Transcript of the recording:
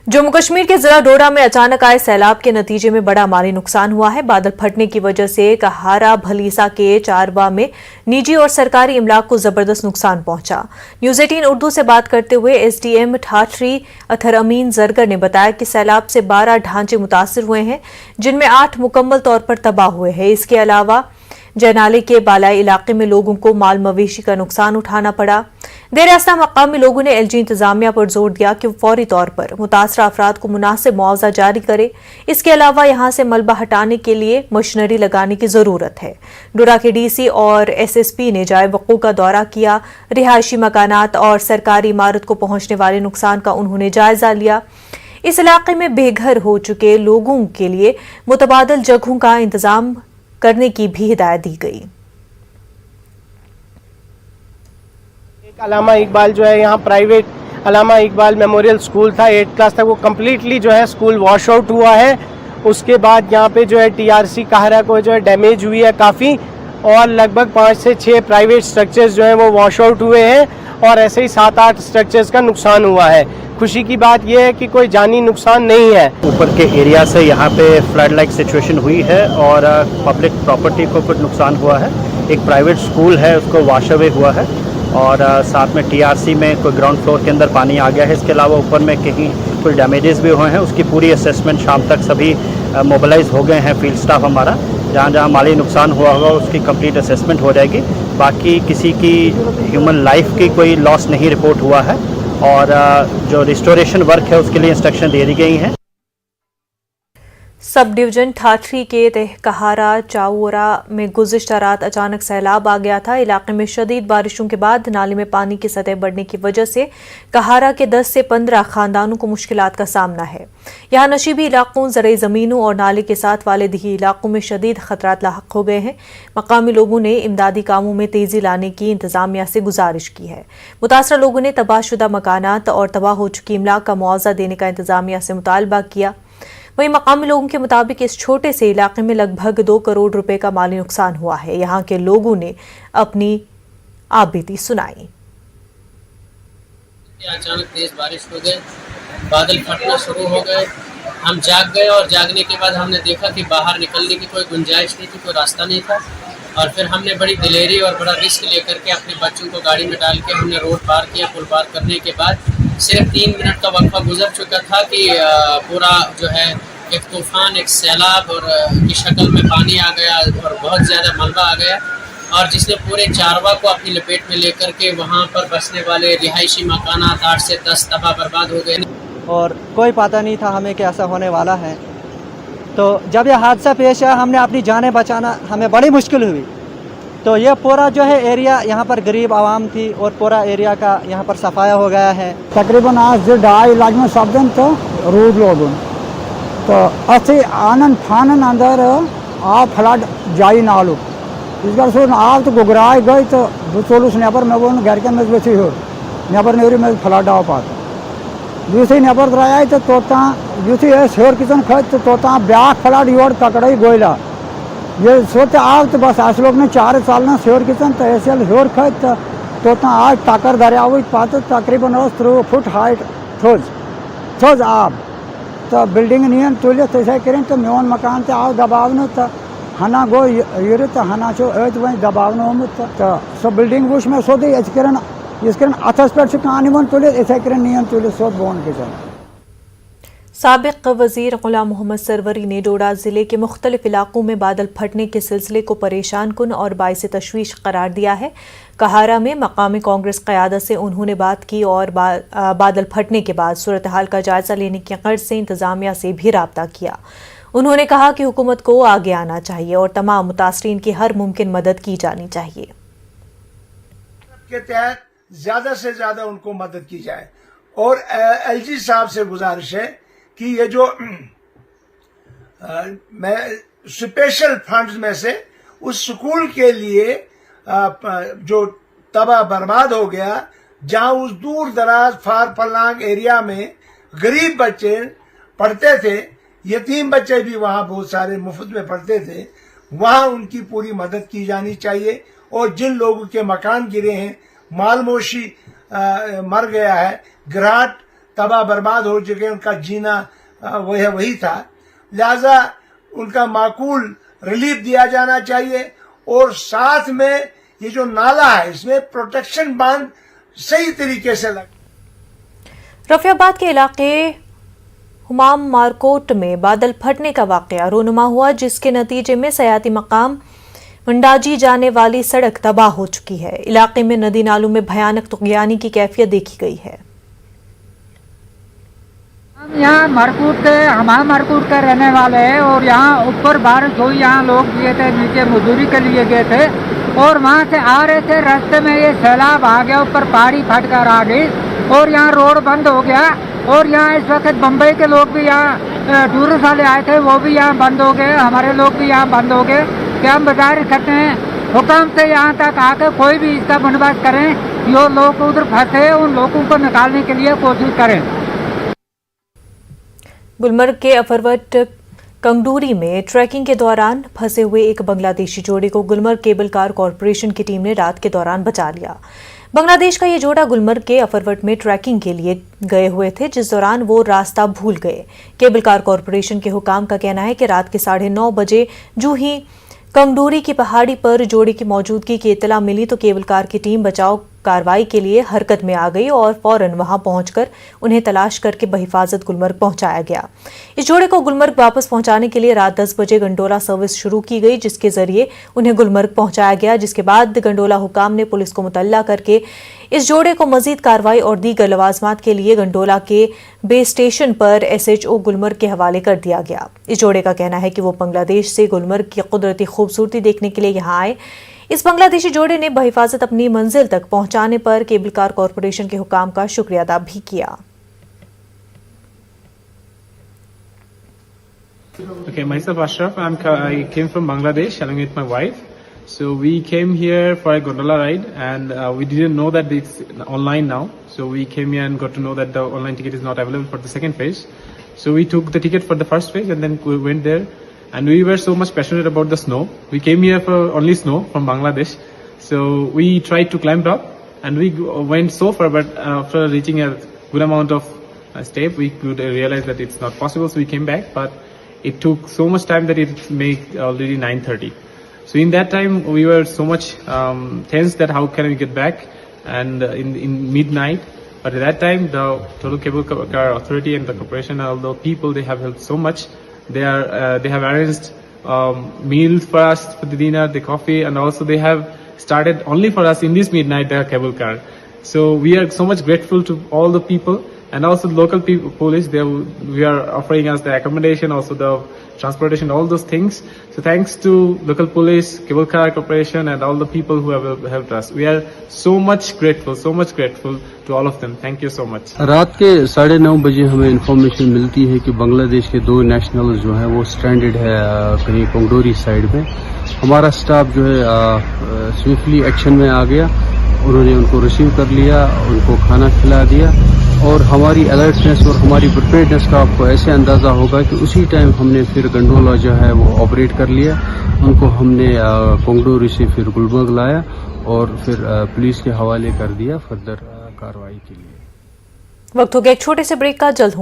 जम्मू कश्मीर के जिला डोडा में अचानक आए सैलाब के नतीजे में बड़ा माली नुकसान हुआ है। बादल फटने की वजह से कहारा भलीसा के चारबा में निजी और सरकारी इमलाक को जबरदस्त नुकसान पहुंचा। न्यूज़ 18 उर्दू से बात करते हुए एसडीएम ठाठरी अथर अमीन जरगर ने बताया कि सैलाब से 12 ढांचे मुतासिर हुए हैं, जिनमें 8 मुकम्मल तौर पर तबाह हुए हैं। इसके अलावा जयनाले के बालाई इलाके में लोगों को माल मवेशी का नुकसान उठाना पड़ा। देर रास्ता मकामी लोगों ने एलजी इंतजामिया पर जोर दिया कि फौरी तौर पर मुतासरा अफराद को मुनासिब मुआवजा जारी करे। इसके अलावा यहां से मलबा हटाने के लिए मशीनरी लगाने की जरूरत है। डोडा के डीसी और एसएसपी ने जाए वक़ूअ का दौरा किया। रिहायशी मकानात और सरकारी इमारत को पहुंचने वाले नुकसान का उन्होंने जायजा लिया। इस इलाके में बेघर हो चुके लोगों के लिए मुतबादल जगहों का इंतजाम करने की भी हिदायत दी गई। अलामा इकबाल जो है यहाँ private Allama Iqbal memorial school था, 8th क्लास तक, वो कम्प्लीटली जो है स्कूल वॉश आउट हुआ है। उसके बाद यहाँ पे जो है टीआरसी कहारा को जो है डैमेज हुई है काफ़ी, और लगभग 5 से 6 प्राइवेट स्ट्रक्चर्स जो हैं वो वॉश आउट हुए हैं, और ऐसे ही 7-8 स्ट्रक्चर्स का नुकसान हुआ है। खुशी की बात यह है कि कोई जानी नुकसान नहीं है। ऊपर के एरिया से यहाँ पे फ्लड लाइक सिचुएशन हुई है और पब्लिक प्रॉपर्टी को कुछ नुकसान हुआ है। एक प्राइवेट स्कूल है, उसको वॉश अवे हुआ है, और साथ में टीआरसी में कोई ग्राउंड फ्लोर के अंदर पानी आ गया है। इसके अलावा ऊपर में कहीं कुछ डैमेजेस भी हुए हैं। उसकी पूरी असेसमेंट शाम तक सभी मोबिलाइज हो गए हैं, फील्ड स्टाफ हमारा। जहाँ जहाँ माली नुकसान हुआ होगा उसकी कंप्लीट असेसमेंट हो जाएगी। बाकी किसी की ह्यूमन लाइफ की कोई लॉस नहीं रिपोर्ट हुआ है, और जो रिस्टोरेशन वर्क है उसके लिए इंस्ट्रक्शन दे दी गई हैं। सब डिवीजन ठाठरी के तहकहारा चावोरा में गुज़िश्ता रात अचानक सैलाब आ गया था। इलाके में शदीद बारिशों के बाद नाले में पानी की सतह बढ़ने की वजह से कहारा के 10 से 15 खानदानों को मुश्किलात का सामना है। यहाँ नशीबी इलाकों, ज़रई ज़मीनों और नाले के साथ वाले दिही इलाकों में शदीद खतरात लाहक हो गए हैं। मकामी लोगों ने इमदादी कामों में तेज़ी लाने की इंतजामिया से गुजारिश की है। मुतासरा लोगों ने तबाहशुदा मकानात और तबाह हो चुकी इमलाक का मुआवजा देने का इंतजामिया से मुतालबा किया। वहीं मकामी लोगों के मुताबिक इस छोटे से इलाके में लगभग 2 करोड़ रुपए का माली नुकसान हुआ है। यहाँ के लोगों ने अपनी आपबीती सुनाई। अचानक तेज बारिश हो गई, बादल फटना शुरू हो गए। हम जाग गए, और जागने के बाद हमने देखा कि बाहर निकलने की कोई गुंजाइश नहीं थी, कोई रास्ता नहीं था। और फिर हमने बड़ी दिलेरी और बड़ा रिस्क लेकर के अपने बच्चों को गाड़ी में डाल के हमने रोड पार किया। पुल पार करने के बाद सिर्फ 3 मिनट का वक्फा गुजर चुका था कि पूरा जो है एक तूफान, एक सैलाब और की शक्ल में पानी आ गया और बहुत ज़्यादा मलबा आ गया, और जिसने पूरे चारवा को अपनी लपेट में लेकर के वहाँ पर बसने वाले रिहायशी मकानात 8 से 10 तबाह बर्बाद हो गए। और कोई पता नहीं था हमें कि ऐसा होने वाला है। तो जब यह हादसा पेश आया, हमने अपनी जानें बचाना, हमें बड़ी मुश्किल हुई। तो ये पूरा जो है एरिया, यहाँ पर गरीब आवाम थी और पूरा एरिया का यहाँ पर सफाया हो गया है। तकरीबन आज 2 इलाज में सब दिन तो रूद लोग तो अच्छे आनंद फानन अंदर आप फ्लड जाई नालू इस बार सो आप तो गुगराए गई तो सोलूस नेबर में बोल घर के में बची हो नेबर नेवरी में फ्लड आ पाता दूसरी नेबर कराया तो तोता दूसरी शोर किचन खत तो तोता ब्याह फ्लड योर तकड़ई गोयला ये सोते आप तो बस आज लोग ने 4 साल ना शोर किचन तो ऐसे शोर खत तोता आज टाकर दरिया हुई पाते तकरीबन 3 फुट हाइट थोज आप तो बिल्डिंग नियन तुले तो ऐसा करें तो मेवन मकान से आओ दबाव न तो हना गो यूरे तो हना चो वही दबाव न तो सो बिल्डिंग बुश में सो दे इसकरन अथस पर से कहानी बन तुले ऐसा करें नियन तुले सोत बोन के चल। साबिक वज़ीर गुलाम मोहम्मद सरवरी ने डोडा ज़िले के मुख्तलिफ इलाकों में बादल फटने के सिलसिले को परेशान कुन और बाइस तशवीश करार दिया है। कहारा में मकामी कांग्रेस क़यादत से उन्होंने बात की और बादल फटने के बाद सूरत हाल का जायज़ा लेने की गर्ज से इंतज़ामिया से भी राब्ता किया। उन्होंने कहा कि हुकूमत को आगे आना चाहिए और तमाम मुतासरीन की हर मुमकिन मदद की जानी चाहिए। के तहत ज़्यादा से ज़्यादा उनको मदद की जाए, और एलजी साहब से गुजारिश है कि ये जो मैं स्पेशल फंड्स में से उस स्कूल के लिए जो तबाह बर्बाद हो गया, जहां उस दूर दराज फार फलांग एरिया में गरीब बच्चे पढ़ते थे, यतीम बच्चे भी वहां बहुत सारे मुफ्त में पढ़ते थे, वहां उनकी पूरी मदद की जानी चाहिए। और जिन लोगों के मकान गिरे हैं, माल मोशी मर गया है, घराट तबाह बर्बाद हो चुके, उनका जीना वही था। लिहाजा उनका माकूल रिलीफ दिया जाना चाहिए और साथ में ये जो नाला है इसमें प्रोटेक्शन बांध सही तरीके से लगे। रफियाबाद के इलाके हुमाम मारकोट में बादल फटने का वाकया रोनुमा हुआ, जिसके नतीजे में सयाती मकाम मंडाजी जाने वाली सड़क तबाह हो चुकी है। इलाके में नदी नालों में भयानक तुगयानी की कैफियत देखी गई है। हम यहाँ मरकूट के हमाम मरकूट के रहने वाले हैं और यहाँ ऊपर बारिश हुई, यहाँ लोग गए थे नीचे मजदूरी के लिए गए थे और वहाँ से आ रहे थे, रास्ते में ये सैलाब आ गया, ऊपर पहाड़ी फट कर आ गई और यहाँ रोड बंद हो गया। और यहाँ इस वक्त बम्बई के लोग भी यहाँ टूरिस्ट वाले आए थे, वो भी यहाँ बंद हो गए, हमारे लोग भी यहाँ बंद हो गए। कि हम गुजारिश करते हैं हुकाम से यहाँ तक आकर कोई भी इसका बंदोबस्त करें, जो लोग उधर फंसे उन लोगों को निकालने के लिए कोशिश करें। गुलमर्ग के अफरवट कंगडूरी में ट्रैकिंग के दौरान फंसे हुए एक बांग्लादेशी जोड़े को गुलमर्ग केबल कार कॉरपोरेशन की टीम ने रात के दौरान बचा लिया। बांग्लादेश का ये जोड़ा गुलमर्ग के अफरवट में ट्रैकिंग के लिए गए हुए थे, जिस दौरान वो रास्ता भूल गए। केबल कार कॉरपोरेशन के हुकाम का कहना है कि रात के 9:30 बजे जूं ही कंगडूरी की पहाड़ी पर जोड़े की मौजूदगी की इत्तला मिली तो केबल कार की टीम बचाव कार्रवाई के लिए हरकत में आ गई और फौरन वहां पहुंचकर उन्हें तलाश करके बहिफाजत गुलमर्ग पहुंचाया गया। इस जोड़े को गुलमर्ग वापस पहुंचाने के लिए रात 10 बजे गंडोला सर्विस शुरू की गई, जिसके जरिए उन्हें गुलमर्ग पहुंचाया गया। जिसके बाद गंडोला हुकाम ने पुलिस को मुतल्ला करके इस जोड़े को मजीद कार्रवाई और दीगर लवाजमात के लिए गंडोला के बेस स्टेशन पर SHO गुलमर्ग के हवाले कर दिया गया। इस जोड़े का कहना है कि वो बांग्लादेश से गुलमर्ग की कुदरती खूबसूरती देखने के लिए यहाँ आए। इस बांग्लादेशी जोड़े ने बहिफाजत अपनी मंजिल तक पहुंचाने पर केबल कार कॉरपोरेशन के हुकाम का शुक्रिया अदा भी किया। Okay, myself Ashraf. I came from Bangladesh along with my wife. So we came here for a gondola ride, and we didn't know that it's online now. So we came here and got to know that the online ticket is not available for the second phase. So we took the ticket for the first phase, and then we went there. And we were so much passionate about the snow. We came here for only snow from Bangladesh. So we tried to climb up, and we went so far, but after reaching a good amount of step, we could realize that it's not possible. So we came back, but it took so much time that it made already 9:30. So in that time, we were so much tense that how can we get back, and in midnight. But at that time, the Total Cable Car Authority and the corporation and all the people, they have helped so much. They have arranged meals for us for the dinner, the coffee, and also they have started only for us in this midnight the cable car. So we are so much grateful to all the people and also the local police. We are offering us the accommodation, also the transportation, all those things. So thanks to local police, cable car corporation, and all the people who have helped us. We are so much grateful to all of them. Thank you so much. रात के 9:30 बजे हमें information मिलती है कि बांग्लादेश के 2 national जो हैं वो स्ट्रैंडेड है कहीं कोंगडोरी साइड में। हमारा स्टाफ जो है स्विफ्टली एक्शन में आ गया, उन्होंने उनको रिसीव कर लिया, उनको खाना खिला दिया और हमारी अलर्टनेस और हमारी प्रिपेयर्डनेस का आपको ऐसे अंदाज़ा होगा कि उसी टाइम हमने फिर गंडोला जो है वो ऑपरेट कर लिया। उनको हमने कोंगडोरी से फिर गुलमर्ग लाया और फिर पुलिस के हवाले कर दिया फर्दर कार्रवाई के लिए। वक्त हो गया एक छोटे से ब्रेक का, जल्द